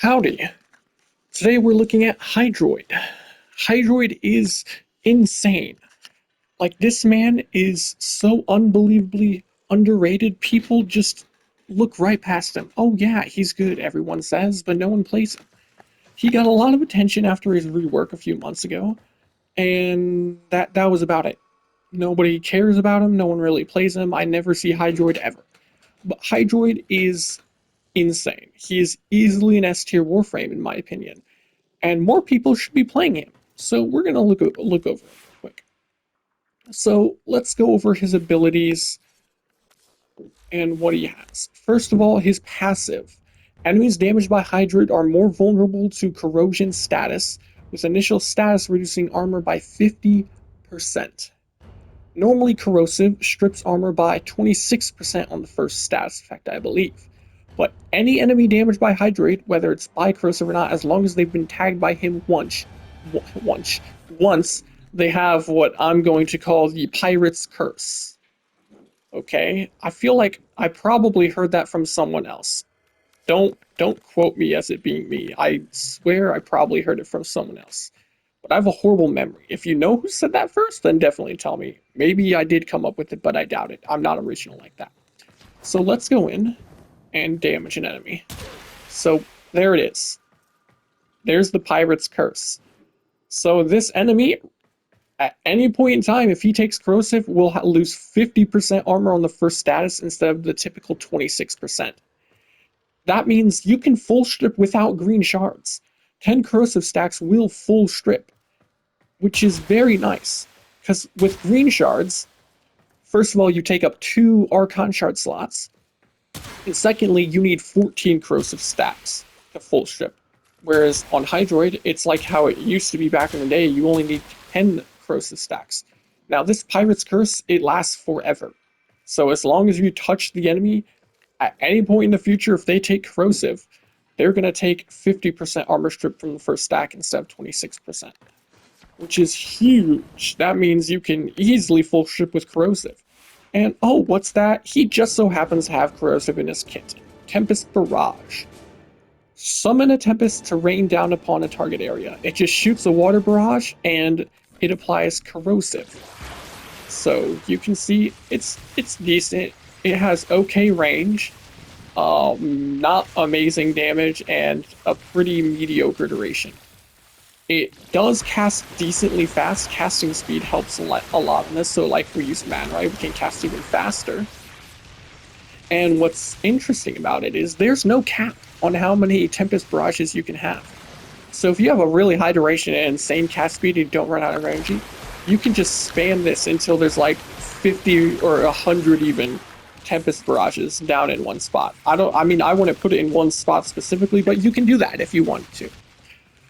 Howdy. Today we're looking at Hydroid. Hydroid is insane. Like, this man is so unbelievably underrated. People just look right past him. Oh yeah, he's good, everyone says, but no one plays him. He got a lot of attention after his rework a few months ago, and that was about it. Nobody cares about him, no one really plays him. I never see Hydroid ever. But Hydroid is insane. He is easily an S tier Warframe in my opinion, and more people should be playing him. So we're gonna look over it quick. So let's go over his abilities and what he has. First of all, his passive. Enemies damaged by Hydroid are more vulnerable to corrosion status, with initial status reducing armor by 50%. Normally corrosive strips armor by 26% on the first status effect, I believe. But any enemy damaged by Hydroid, whether it's by corrosive or not, as long as they've been tagged by him once, they have what I'm going to call the Pirate's Curse. Okay? I feel like I probably heard that from someone else. Don't quote me as it being me. I swear I probably heard it from someone else. But I have a horrible memory. If you know who said that first, then definitely tell me. Maybe I did come up with it, but I doubt it. I'm not original like that. So let's go in and damage an enemy. So there it is. There's the Pirate's Curse. So this enemy, at any point in time, if he takes corrosive, will lose 50% armor on the first status instead of the typical 26%. That means you can full strip without green shards. 10 corrosive stacks will full strip, which is very nice. Because with green shards, first of all, you take up 2 Archon shard slots. And secondly, you need 14 corrosive stacks to full strip. Whereas on Hydroid, it's like how it used to be back in the day, you only need 10 corrosive stacks. Now this Pirate's Curse, it lasts forever. So as long as you touch the enemy, at any point in the future, if they take corrosive, they're going to take 50% armor strip from the first stack instead of 26%. Which is huge. That means you can easily full strip with corrosive. And oh, what's that? He just so happens to have corrosive in his kit. Tempest Barrage. Summon a Tempest to rain down upon a target area. It just shoots a water barrage and it applies corrosive. So you can see it's decent. It has okay range, not amazing damage, and a pretty mediocre duration. It does cast decently fast. Casting speed helps a lot in this, so like we use mana, right? We can cast even faster. And what's interesting about it is there's no cap on how many Tempest Barrages you can have. So if you have a really high duration and insane cast speed and you don't run out of energy, you can just spam this until there's like 50 or 100 even Tempest Barrages down in one spot. I wouldn't put it in one spot specifically, but you can do that if you want to.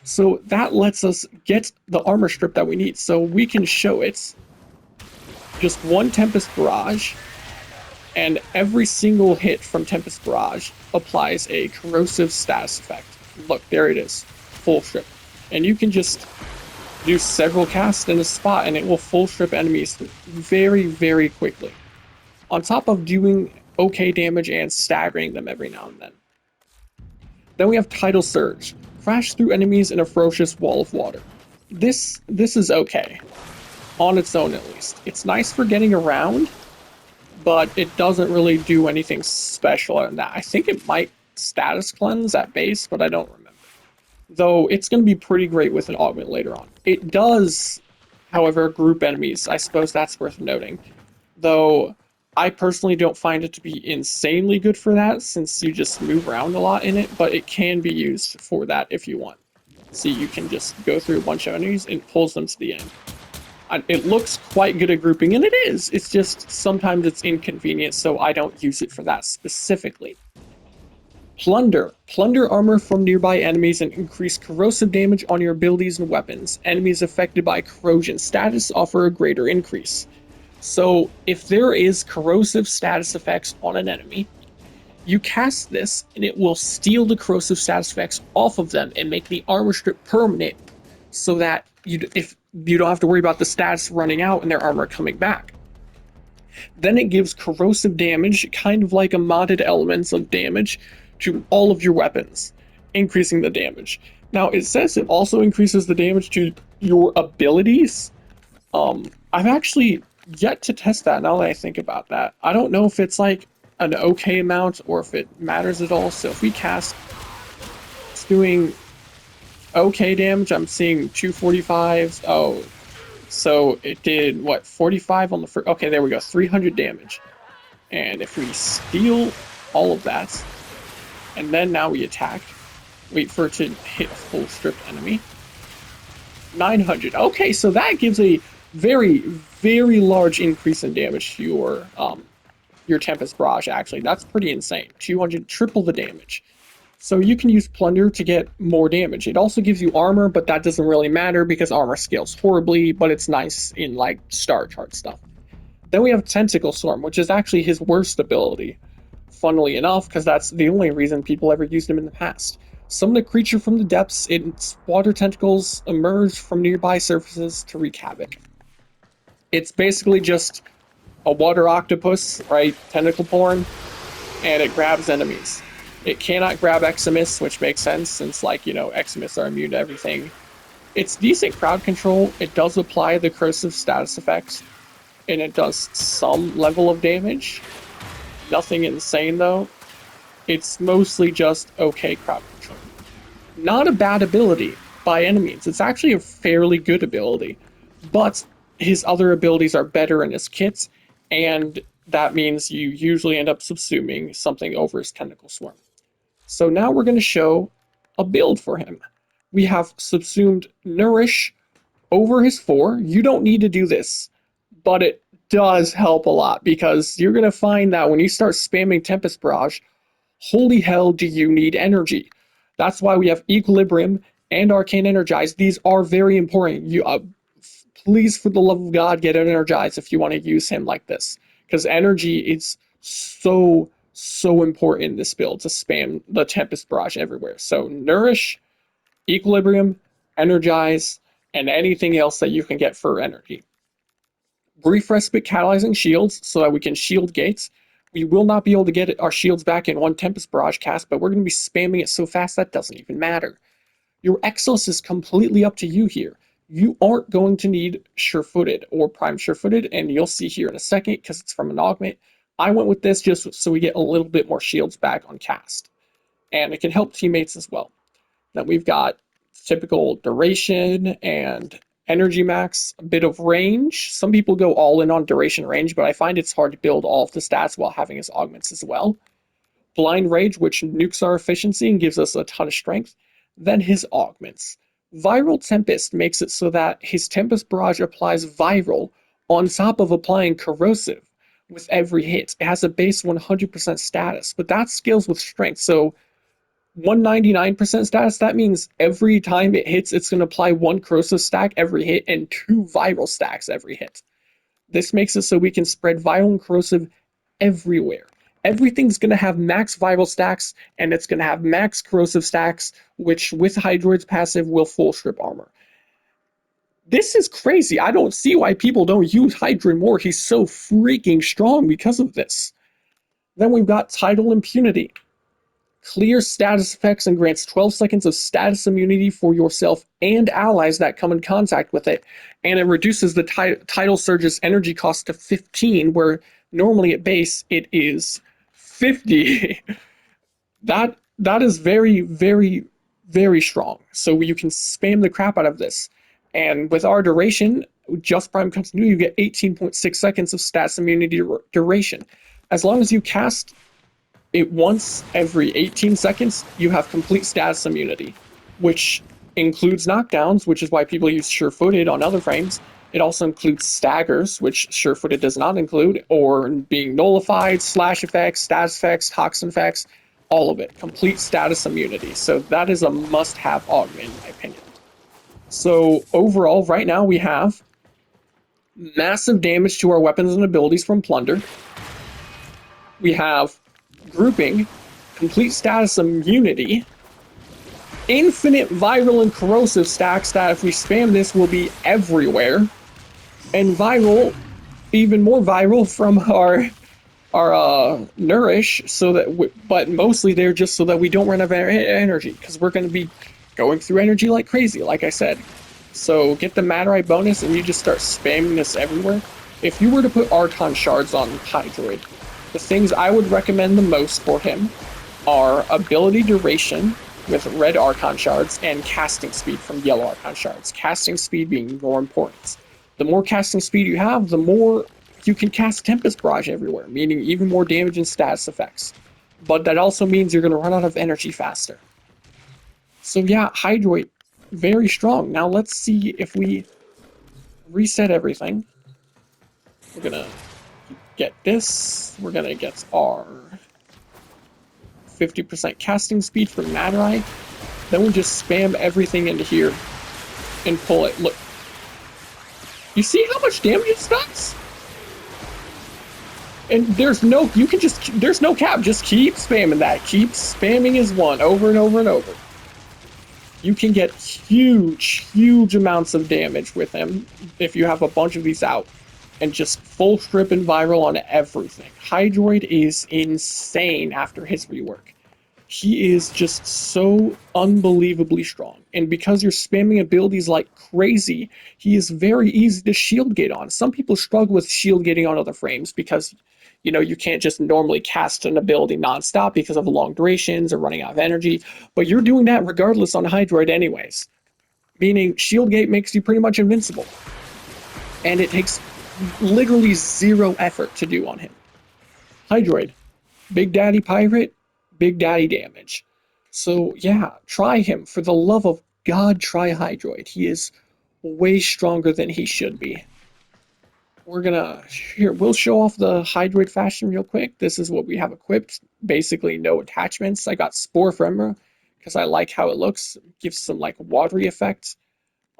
So that lets us get the armor strip that we need. So we can show it just one Tempest Barrage, and every single hit from Tempest Barrage applies a corrosive status effect. Look, there it is, full strip. And you can just do several casts in a spot and it will full strip enemies very, very quickly. On top of doing okay damage and staggering them every now and then. Then we have Tidal Surge. Crash through enemies in a ferocious wall of water. This is okay. On its own, at least. It's nice for getting around, but it doesn't really do anything special on that. I think it might status cleanse at base, but I don't remember. Though it's going to be pretty great with an augment later on. It does, however, group enemies. I suppose that's worth noting. Though I personally don't find it to be insanely good for that, since you just move around a lot in it, but it can be used for that if you want. See, you can just go through a bunch of enemies and it pulls them to the end. It looks quite good at grouping, and it is. It's just sometimes it's inconvenient, so I don't use it for that specifically. Plunder. Plunder armor from nearby enemies and increase corrosive damage on your abilities and weapons. Enemies affected by corrosion status offer a greater increase. So if there is corrosive status effects on an enemy, you cast this and it will steal the corrosive status effects off of them and make the armor strip permanent, so that if you don't have to worry about the stats running out and their armor coming back. Then it gives corrosive damage, kind of like a modded elements of damage, to all of your weapons. increasing the damage. Now, it says it also increases the damage to your abilities. I've actually yet to test that now that I think about that. I don't know if it's like an okay amount or if it matters at all. So if we cast, it's doing okay damage. I'm seeing 245s. Oh, so it did what, 45 on the first? Okay, there we go, 300 damage. And if we steal all of that, and then now we attack, wait for it to hit a full stripped enemy. 900. Okay, so that gives a very, very large increase in damage to your Tempest Barrage, actually. That's pretty insane. 200, triple the damage. So you can use Plunder to get more damage. It also gives you armor, but that doesn't really matter because armor scales horribly, but it's nice in like star chart stuff. Then we have Tentacle Storm, which is actually his worst ability, funnily enough, because that's the only reason people ever used him in the past. Summon a creature from the depths, its water tentacles emerge from nearby surfaces to wreak havoc. It's basically just a water octopus, right? Tentacle porn, and it grabs enemies. It cannot grab Eximus, which makes sense since, like, you know, Eximus are immune to everything. It's decent crowd control. It does apply the cursive status effects, and it does some level of damage. Nothing insane, though. It's mostly just okay crowd control. Not a bad ability by any means. It's actually a fairly good ability, but his other abilities are better in his kits, and that means you usually end up subsuming something over his Tentacle Storm. So now we're going to show a build for him. We have subsumed Nourish over his 4. You don't need to do this, but it does help a lot because you're going to find that when you start spamming Tempest Barrage, holy hell do you need energy. That's why we have Equilibrium and Arcane Energize. These are very important. Please, for the love of God, get Energized if you want to use him like this, because energy is so important in this build to spam the Tempest Barrage everywhere. So Nourish, Equilibrium, Energize, and anything else that you can get for energy. Brief Respite catalyzing shields so that we can shield gates. We will not be able to get our shields back in one Tempest Barrage cast, but we're going to be spamming it so fast that doesn't even matter. Your Exos is completely up to you here. You aren't going to need Sure-Footed or Prime Sure-Footed, and you'll see here in a second because it's from an augment. I went with this just so we get a little bit more shields back on cast. And it can help teammates as well. Then we've got typical duration and energy max, a bit of range. Some people go all in on duration range, but I find it's hard to build all of the stats while having his augments as well. Blind Rage, which nukes our efficiency and gives us a ton of strength. Then his augments. Viral Tempest makes it so that his Tempest Barrage applies Viral on top of applying Corrosive with every hit. It has a base 100% status, but that scales with strength. So 199% status, that means every time it hits, it's going to apply 1 corrosive stack every hit and 2 viral stacks every hit. This makes it so we can spread viral and corrosive everywhere. Everything's going to have max viral stacks, and it's going to have max corrosive stacks, which with Hydroid's passive will full strip armor. This is crazy. I don't see why people don't use Hydroid more. He's so freaking strong because of this. Then we've got Tidal Impunity. Clears status effects and grants 12 seconds of status immunity for yourself and allies that come in contact with it. And it reduces the Tidal Surge's energy cost to 15, where normally at base it is 50. That is very, very, very strong. So you can spam the crap out of this. And with our duration, just Prime Continue, you get 18.6 seconds of status immunity duration. As long as you cast it once every 18 seconds, you have complete status immunity, which includes knockdowns, which is why people use Sure-Footed on other frames. It also includes staggers, which Sure-Footed does not include, or being nullified, slash effects, status effects, toxin effects, all of it. Complete status immunity. So that is a must-have augment, in my opinion. So overall, right now we have massive damage to our weapons and abilities from Plunder. We have grouping, complete status immunity, infinite viral and corrosive stacks that if we spam this will be everywhere, and viral, even more viral from our nourish so that but mostly they're just so that we don't run out of energy, because we're going to be going through energy like crazy, like I said. So get the Materite bonus and you just start spamming this everywhere. If you were to put Archon shards on Hydroid, the things I would recommend the most for him are ability duration with red Archon shards and casting speed from yellow Archon shards. Casting speed being more important. The more casting speed you have, the more you can cast Tempest Barrage everywhere, meaning even more damage and status effects. But that also means you're going to run out of energy faster. So yeah, Hydroid, very strong. Now let's see if we reset everything. We're going to get this. We're going to get our 50% casting speed for Materite. Then we just spam everything into here and pull it. Look, you see how much damage it does? And there's no, you can just, there's no cap. Just keep spamming that. Keep spamming his one over and over and over. You can get huge amounts of damage with him if you have a bunch of these out. And just full strip and viral on everything. Hydroid is insane after his rework. He is just so unbelievably strong. And because you're spamming abilities like crazy, he is very easy to shield gate on. Some people struggle with shield gating on other frames because, you know, you can't just normally cast an ability nonstop because of long durations or running out of energy. But you're doing that regardless on Hydroid anyways. Meaning shield gate makes you pretty much invincible. And it takes literally zero effort to do on him. Hydroid, Big Daddy Pirate, Big Daddy damage. So yeah, try him. For the love of God, try Hydroid. He is way stronger than he should be. We're gonna, here, we'll show off the Hydroid fashion real quick. This is what we have equipped. Basically no attachments. I got Spore Fremra because I like how it looks. It gives some like watery effect.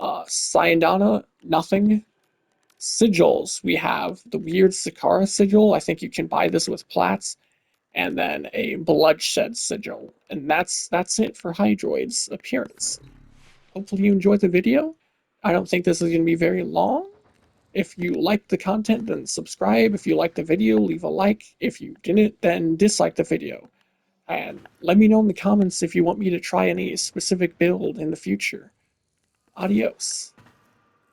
Syandana, nothing. Sigils, we have the weird Sakara sigil. I think you can buy this with plats, and then a bloodshed sigil. And that's it for Hydroid's appearance. Hopefully you enjoyed the video. I don't think this is going to be very long. If you liked the content, then subscribe. If you liked the video, leave a like. If you didn't, then dislike the video. And let me know in the comments if you want me to try any specific build in the future. Adios.